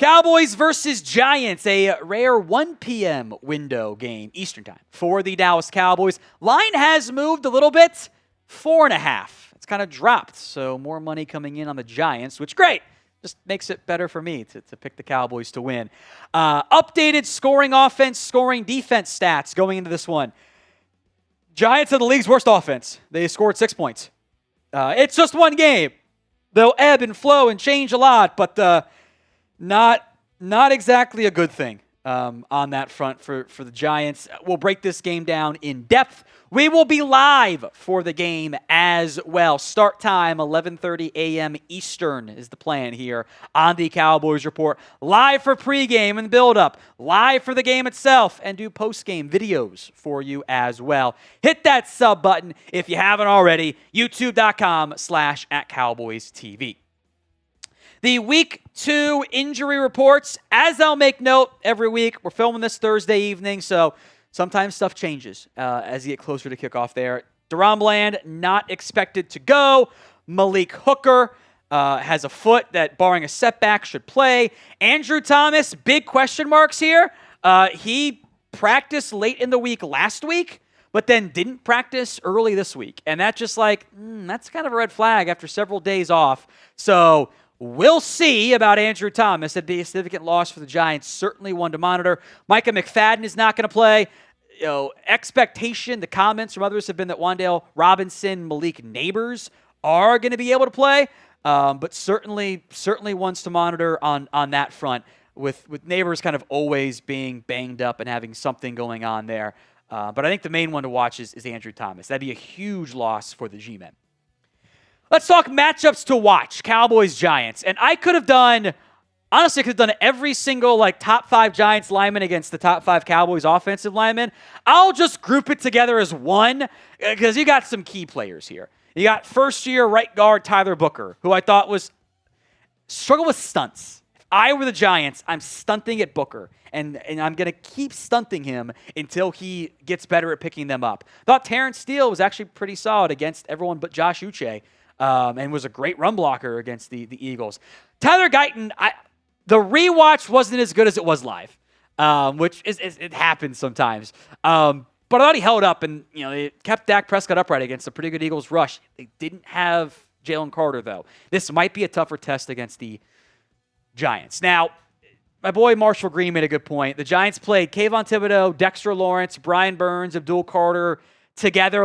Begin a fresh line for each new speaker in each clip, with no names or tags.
Cowboys versus Giants, a rare 1 p.m. window game, Eastern time, for the Dallas Cowboys. Line has moved a little bit, 4.5. It's kind of dropped, so more money coming in on the Giants, which great. Just makes it better for me to pick the Cowboys to win. Updated scoring offense, scoring defense stats going into this one. Giants are the league's worst offense. They scored 6 points. It's just one game. They'll ebb and flow and change a lot, but not exactly a good thing on that front for the Giants. We'll break this game down in depth. We will be live for the game as well. Start time, 11:30 a.m. Eastern is the plan here on the Cowboys Report. Live for pregame and build-up. Live for the game itself and do post-game videos for you as well. Hit that sub button if you haven't already. YouTube.com/@CowboysTV. The Week 2 injury reports, as I'll make note every week, we're filming this Thursday evening, so sometimes stuff changes as you get closer to kickoff there. Daron Bland, not expected to go. Malik Hooker has a foot that, barring a setback, should play. Andrew Thomas, big question marks here. He practiced late in the week last week, but then didn't practice early this week. And that's just like, that's kind of a red flag after several days off. So we'll see about Andrew Thomas. That'd be a significant loss for the Giants. Certainly one to monitor. Micah McFadden is not going to play. Expectation, the comments from others have been that Wan'Dale Robinson, Malik, Nabers are going to be able to play. But certainly ones to monitor on that front, with Nabers kind of always being banged up and having something going on there. But I think the main one to watch is Andrew Thomas. That'd be a huge loss for the G-men. Let's talk matchups to watch, Cowboys-Giants. And I could have done every single top 5 Giants lineman against the top 5 Cowboys offensive linemen. I'll just group it together as one because you got some key players here. You got first-year right guard Tyler Booker, who I thought was struggled with stunts. If I were the Giants, I'm stunting at Booker, and I'm going to keep stunting him until he gets better at picking them up. Thought Terrence Steele was actually pretty solid against everyone but Josh Uche. And was a great run blocker against the Eagles. Tyler Guyton, the rewatch wasn't as good as it was live, which it happens sometimes. But I thought he held up, and it kept Dak Prescott upright against a pretty good Eagles rush. They didn't have Jalen Carter, though. This might be a tougher test against the Giants. Now, my boy Marshall Green made a good point. The Giants played Kayvon Thibodeau, Dexter Lawrence, Brian Burns, Abdul Carter together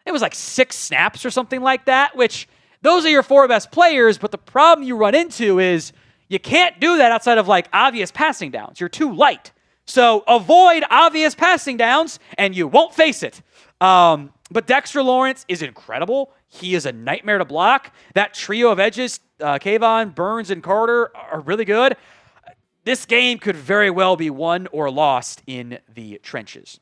it was 6 snaps or something like that, which those are your 4 best players, but the problem you run into is you can't do that outside of obvious passing downs. You're too light. So avoid obvious passing downs and you won't face it. But Dexter Lawrence is incredible. He is a nightmare to block. That trio of edges, Kayvon, Burns, and Carter are really good. This game could very well be won or lost in the trenches.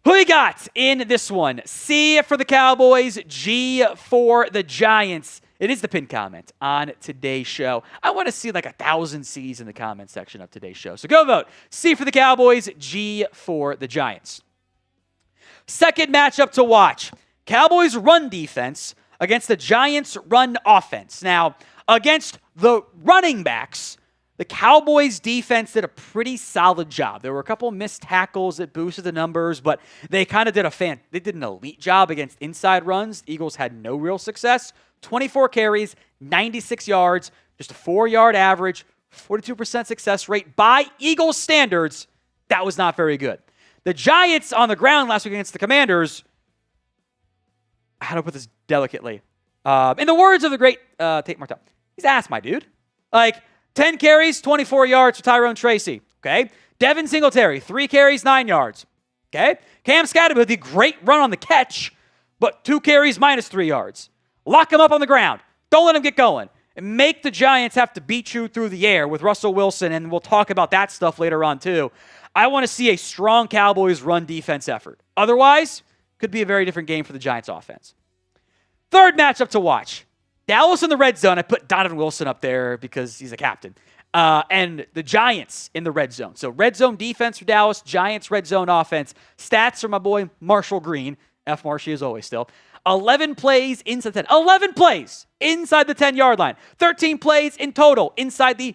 Who you got in this one? C for the Cowboys, G for the Giants. It is the pinned comment on today's show. I want to see 1,000 C's in the comment section of today's show. So go vote. C for the Cowboys, G for the Giants. Second matchup to watch. Cowboys run defense against the Giants run offense. Now, against the running backs, the Cowboys defense did a pretty solid job. There were a couple missed tackles that boosted the numbers, but they kind of did they did an elite job against inside runs. The Eagles had no real success. 24 carries, 96 yards, just a 4-yard average, 42% success rate. By Eagles standards, that was not very good. The Giants on the ground last week against the Commanders, how do I put this delicately? In the words of the great Tate Martell, he's ass, my dude. 10 carries, 24 yards for Tyrone Tracy. Okay. Devin Singletary, 3 carries, 9 yards. Okay. Cam Scatterby with a great run on the catch, but 2 carries, -3 yards. Lock him up on the ground. Don't let him get going. And make the Giants have to beat you through the air with Russell Wilson, and we'll talk about that stuff later on too. I want to see a strong Cowboys run defense effort. Otherwise, could be a very different game for the Giants offense. Third matchup to watch. Dallas in the red zone. I put Donovan Wilson up there because he's a captain. And the Giants in the red zone. So red zone defense for Dallas, Giants red zone offense. Stats from my boy Marshall Green. F. Marshy as always still. 11 plays inside 10. 11 plays inside the 10-yard line. 13 plays in total inside the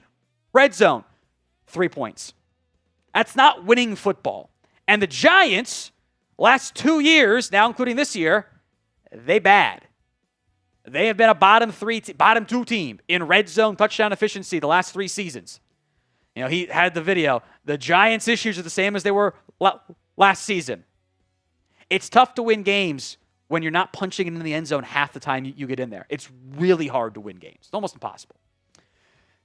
Red zone, 3 points. That's not winning football. And the Giants, last 2 years, now including this year, they bad. They have been a bottom 2 team in red zone touchdown efficiency the last 3 seasons. You know, he had the video. The Giants' issues are the same as they were last season. It's tough to win games when you're not punching it in the end zone half the time you get in there. It's really hard to win games. It's almost impossible.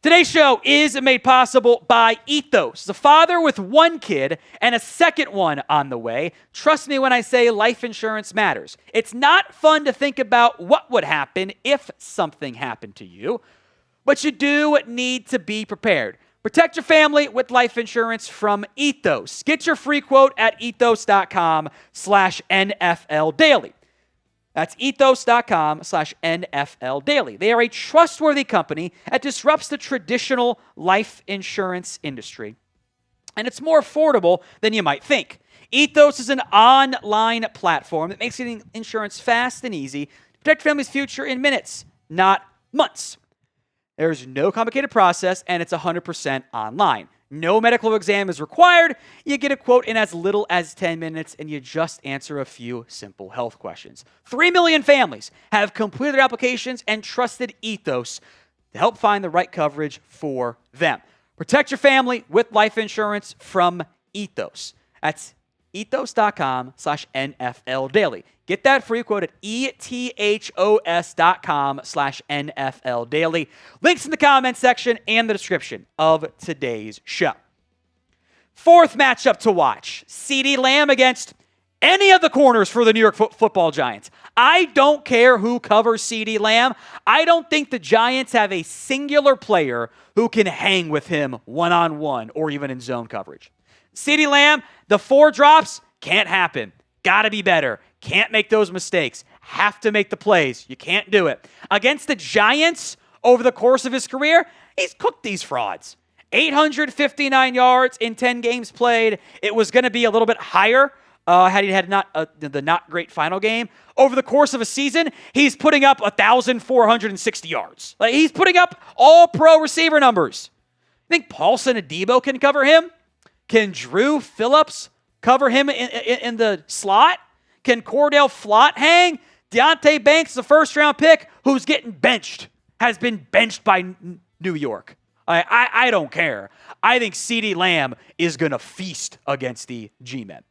Today's show is made possible by Ethos, the father with 1 kid and a second one on the way. Trust me when I say life insurance matters. It's not fun to think about what would happen if something happened to you, but you do need to be prepared. Protect your family with life insurance from Ethos. Get your free quote at ethos.com/NFL Daily. That's ethos.com/NFL Daily. They are a trustworthy company that disrupts the traditional life insurance industry. And it's more affordable than you might think. Ethos is an online platform that makes getting insurance fast and easy to protect your family's future in minutes, not months. There's no complicated process, and it's 100% online. No medical exam is required. You get a quote in as little as 10 minutes, and you just answer a few simple health questions. 3 million families have completed their applications and trusted Ethos to help find the right coverage for them. Protect your family with life insurance from Ethos. That's ethos.com/NFL Daily. Get that free quote at ethos.com/NFL Daily. Links in the comment section and the description of today's show. 4th matchup to watch. CeeDee Lamb against any of the corners for the New York football Giants. I don't care who covers CeeDee Lamb. I don't think the Giants have a singular player who can hang with him one-on-one or even in zone coverage. CeeDee Lamb, the 4 drops, can't happen. Gotta be better. Can't make those mistakes. Have to make the plays. You can't do it. Against the Giants, over the course of his career, he's cooked these frauds. 859 yards in 10 games played. It was going to be a little bit higher had he had the not great final game. Over the course of a season, he's putting up 1,460 yards. Like, he's putting up all-pro receiver numbers. You think Paulson Adebo can cover him? Can Drew Phillips cover him in the slot? Can Cordell Flott hang? Deonte Banks, the first-round pick, who's getting benched, has been benched by New York. I don't care. I think CeeDee Lamb is going to feast against the G-Men.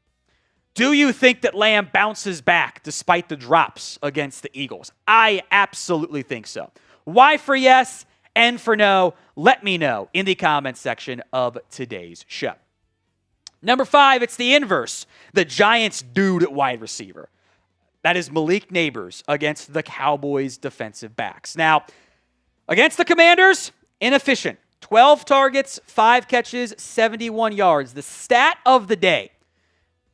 Do you think that Lamb bounces back despite the drops against the Eagles? I absolutely think so. Why for yes and for no? Let me know in the comments section of today's show. Number 5, it's the inverse. The Giants' dude at wide receiver. That is Malik Nabers against the Cowboys' defensive backs. Now, against the Commanders, inefficient. 12 targets, 5 catches, 71 yards. The stat of the day.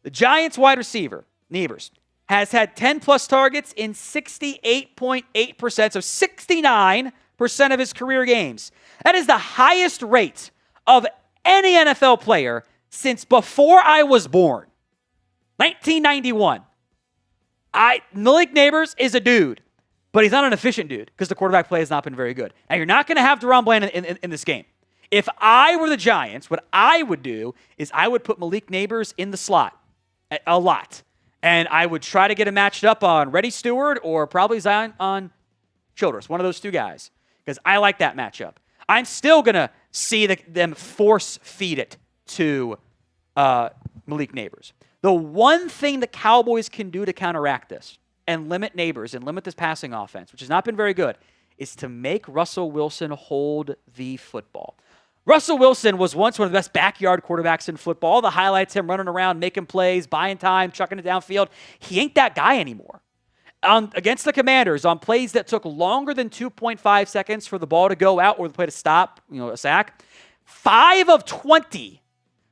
The Giants' wide receiver, Nabers, has had 10-plus targets in 68.8%, so 69% of his career games. That is the highest rate of any NFL player since before I was born, 1991. Malik Nabers is a dude, but he's not an efficient dude because the quarterback play has not been very good. Now, you're not going to have Daron Bland in this game. If I were the Giants, what I would do is I would put Malik Nabers in the slot a lot, and I would try to get him matched up on Reddy Stewart or probably Zion on Childress, one of those 2 guys, because I like that matchup. I'm still going to see them force feed it to Malik Nabers. The one thing the Cowboys can do to counteract this and limit Nabers and limit this passing offense, which has not been very good, is to make Russell Wilson hold the football. Russell Wilson was once one of the best backyard quarterbacks in football. The highlights, him running around, making plays, buying time, chucking it downfield. He ain't that guy anymore. Against the Commanders, on plays that took longer than 2.5 seconds for the ball to go out or the play to stop, a sack, 5 of 20,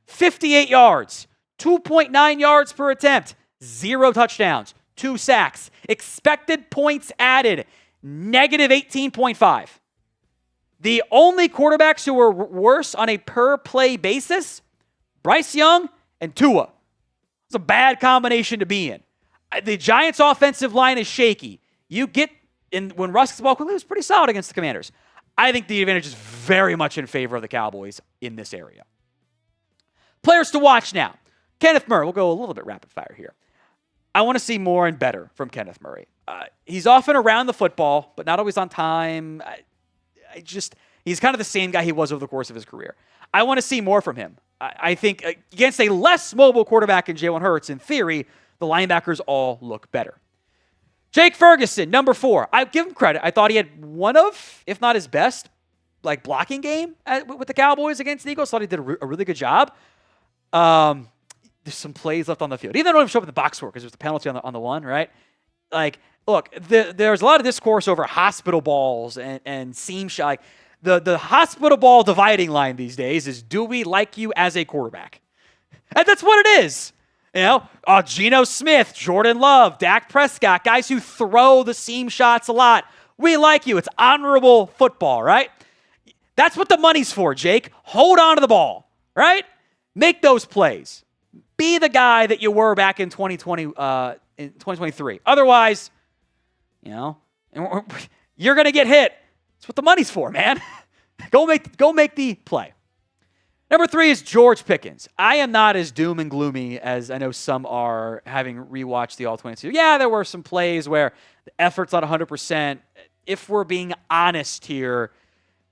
58 yards, 2.9 yards per attempt, 0 touchdowns, 2 sacks. Expected points added, negative 18.5. The only quarterbacks who were worse on a per-play basis, Bryce Young and Tua. It's a bad combination to be in. The Giants' offensive line is shaky. You get in when Russ gets the ball quickly, it was pretty solid against the Commanders. I think the advantage is very much in favor of the Cowboys in this area. Players to watch now. Kenneth Murray. We'll go a little bit rapid fire here. I want to see more and better from Kenneth Murray. He's often around the football, but not always on time. He's kind of the same guy he was over the course of his career. I want to see more from him. I think against a less mobile quarterback in Jalen Hurts, in theory, the linebackers all look better. Jake Ferguson, number 4. I give him credit. I thought he had one of, if not his best, blocking game with the Cowboys against the Eagles. Thought he did a really good job. There's some plays left on the field. Even though I don't even show up in the box score because there's the penalty on the one, right? Look, there's a lot of discourse over hospital balls and seam shot. The hospital ball dividing line these days is, do we like you as a quarterback? And that's what it is. Geno Smith, Jordan Love, Dak Prescott, guys who throw the seam shots a lot. We like you. It's honorable football, right? That's what the money's for, Jake. Hold on to the ball, right? Make those plays. Be the guy that you were back in 2020, in 2023. Otherwise, you're going to get hit. That's what the money's for, man. Go make the play. Number 3 is George Pickens. I am not as doom and gloomy as I know some are, having rewatched the All-22. Yeah, there were some plays where the effort's not 100%. If we're being honest here,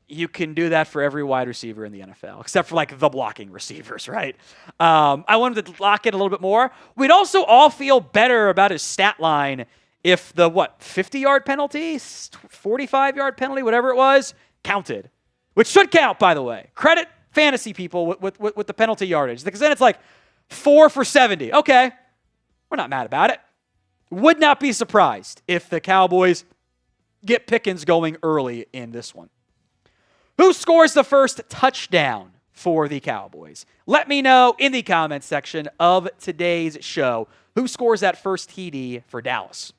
you can do that for every wide receiver in the NFL, except for the blocking receivers, right? I wanted to lock it a little bit more. We'd also all feel better about his stat line if the 50-yard penalty, 45-yard penalty, whatever it was, counted, which should count, by the way. Credit fantasy people with the penalty yardage, because then it's 4 for 70. Okay, we're not mad about it. Would not be surprised if the Cowboys get Pickens going early in this one. Who scores the first touchdown for the Cowboys? Let me know in the comments section of today's show who scores that first TD for Dallas.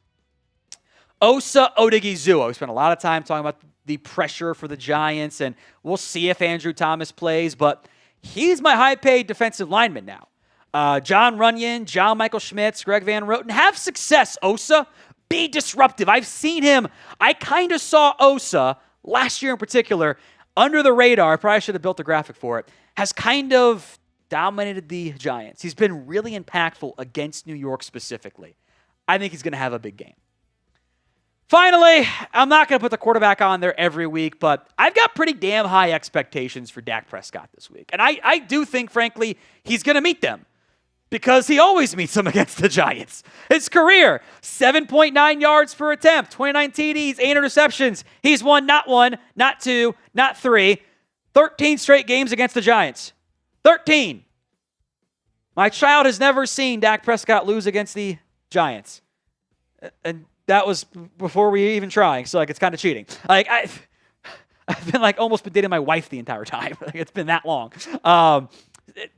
Osa Odighizuwa. We spent a lot of time talking about the pressure for the Giants, and we'll see if Andrew Thomas plays, but he's my high-paid defensive lineman now. John Runyon, John Michael Schmitz, Greg Van Roten, have success, Osa. Be disruptive. I've seen him. I kind of saw Osa last year in particular under the radar. I probably should have built a graphic for it. Has kind of dominated the Giants. He's been really impactful against New York specifically. I think he's going to have a big game. Finally, I'm not going to put the quarterback on there every week, but I've got pretty damn high expectations for Dak Prescott this week. And I do think, frankly, he's going to meet them because he always meets them against the Giants. His career, 7.9 yards per attempt, 29 TDs, 8 interceptions. He's won not 1, not 2, not 3, 13 straight games against the Giants. 13. My child has never seen Dak Prescott lose against the Giants. And that was before we even trying, so it's kind of cheating. I've been almost been dating my wife the entire time. It's been that long.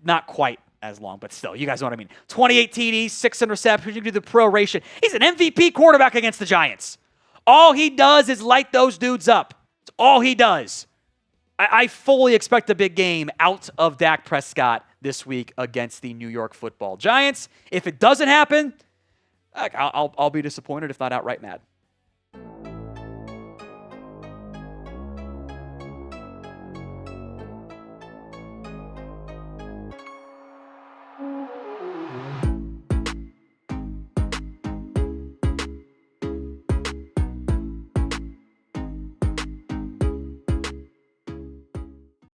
Not quite as long, but still, you guys know what I mean. 28 TDs, 6 interceptions. You can do the proration. He's an MVP quarterback against the Giants. All he does is light those dudes up. It's all he does. I fully expect a big game out of Dak Prescott this week against the New York Football Giants. If it doesn't happen, I'll be disappointed, if not outright mad.